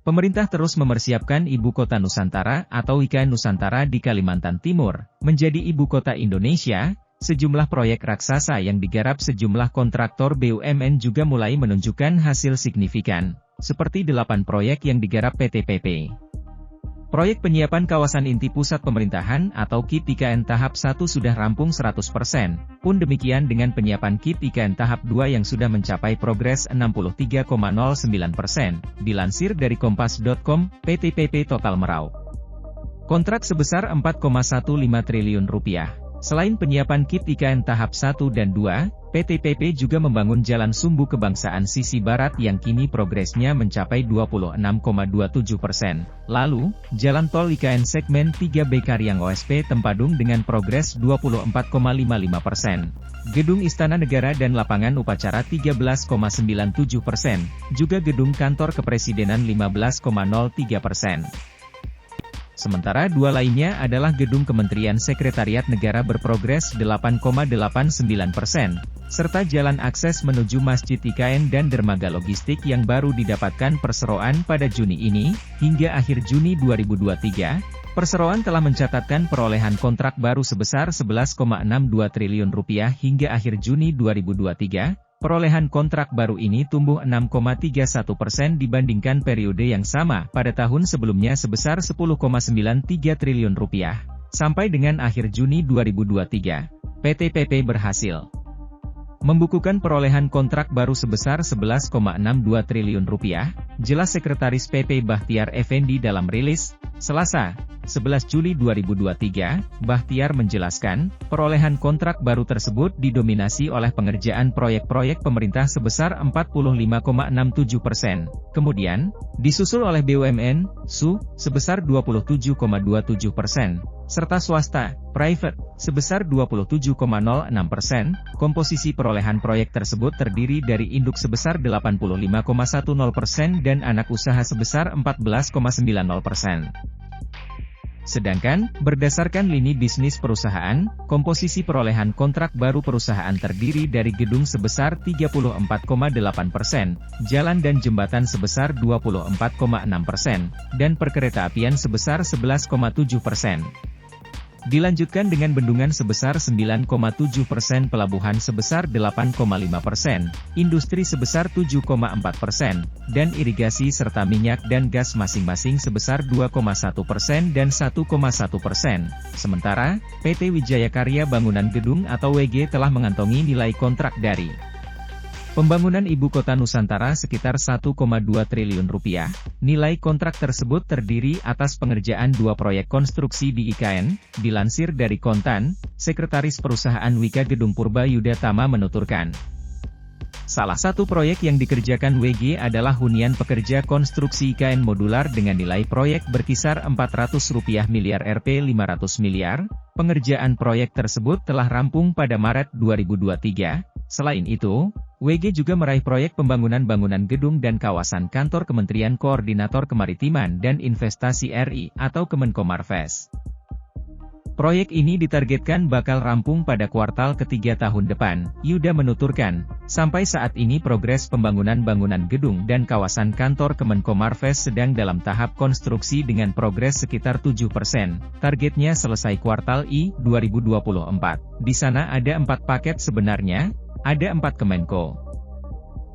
Pemerintah terus mempersiapkan Ibu Kota Nusantara atau IKN Nusantara di Kalimantan Timur, menjadi Ibu Kota Indonesia. Sejumlah proyek raksasa yang digarap sejumlah kontraktor BUMN juga mulai menunjukkan hasil signifikan, seperti 8 proyek yang digarap PT PP. Proyek penyiapan kawasan inti pusat pemerintahan atau KIP IKN tahap 1 sudah rampung 100%, pun demikian dengan penyiapan KIP IKN tahap 2 yang sudah mencapai progres 63,09%, dilansir dari kompas.com, PT PP total meraup kontrak sebesar Rp4,15 triliun. Selain penyiapan KIP IKN tahap 1 dan 2, PT PP juga membangun Jalan Sumbu Kebangsaan sisi barat yang kini progresnya mencapai 26,27%. Lalu, Jalan Tol IKN segmen 3B Karyang OSP Tempadung dengan progres 24,55%. Gedung Istana Negara dan Lapangan Upacara 13,97%, juga Gedung Kantor Kepresidenan 15,03%. Sementara dua lainnya adalah Gedung Kementerian Sekretariat Negara berprogres 8,89%, serta jalan akses menuju Masjid IKN dan dermaga logistik yang baru didapatkan perseroan pada Juni ini. Hingga akhir Juni 2023, perseroan telah mencatatkan perolehan kontrak baru sebesar Rp11,62 triliun hingga akhir Juni 2023. Perolehan kontrak baru ini tumbuh 6,31% dibandingkan periode yang sama pada tahun sebelumnya sebesar Rp10,93 triliun. Sampai dengan akhir Juni 2023, PT PP berhasil membukukan perolehan kontrak baru sebesar Rp11,62 triliun, jelas Sekretaris PP Bahtiar Effendi dalam rilis, Selasa, 11 Juli 2023, Bahtiar menjelaskan, perolehan kontrak baru tersebut didominasi oleh pengerjaan proyek-proyek pemerintah sebesar 45,67%, kemudian, disusul oleh BUMN, SU, sebesar 27,27%, serta swasta, private, sebesar 27,06%, komposisi perolehan proyek tersebut terdiri dari induk sebesar 85,10% dan anak usaha sebesar 14,90%. Sedangkan, berdasarkan lini bisnis perusahaan, komposisi perolehan kontrak baru perusahaan terdiri dari gedung sebesar 34,8%, jalan dan jembatan sebesar 24,6%, dan perkeretaapian sebesar 11,7%. Dilanjutkan dengan bendungan sebesar 9,7%, pelabuhan sebesar 8,5%, industri sebesar 7,4%, dan irigasi serta minyak dan gas masing-masing sebesar 2,1% dan 1,1%. Sementara, PT Wijaya Karya Bangunan Gedung atau WG telah mengantongi nilai kontrak dari pembangunan Ibu Kota Nusantara sekitar Rp1,2 triliun. Nilai kontrak tersebut terdiri atas pengerjaan 2 proyek konstruksi di IKN, dilansir dari Kontan, Sekretaris Perusahaan Wika Gedung Purba Yuda Tama menuturkan. Salah satu proyek yang dikerjakan WG adalah hunian pekerja konstruksi IKN modular dengan nilai proyek berkisar Rp400 miliar Rp 500 miliar. Pengerjaan proyek tersebut telah rampung pada Maret 2023. Selain itu, WG juga meraih proyek pembangunan bangunan gedung dan kawasan kantor Kementerian Koordinator Kemaritiman dan Investasi RI atau Kemenkomarves. Proyek ini ditargetkan bakal rampung pada kuartal ketiga tahun depan. Yuda menuturkan, sampai saat ini progres pembangunan bangunan gedung dan kawasan kantor Kemenkomarves sedang dalam tahap konstruksi dengan progres sekitar 7%. Targetnya selesai kuartal I 2024. Di sana ada 4 paket sebenarnya, ada 4 Kemenko.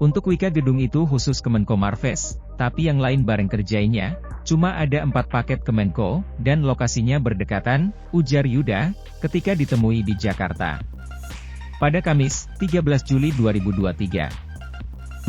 Untuk Wika Gedung itu khusus Kemenkomarves, tapi yang lain bareng kerjainya, cuma ada 4 paket Kemenko, dan lokasinya berdekatan, ujar Yuda, ketika ditemui di Jakarta pada Kamis, 13 Juli 2023.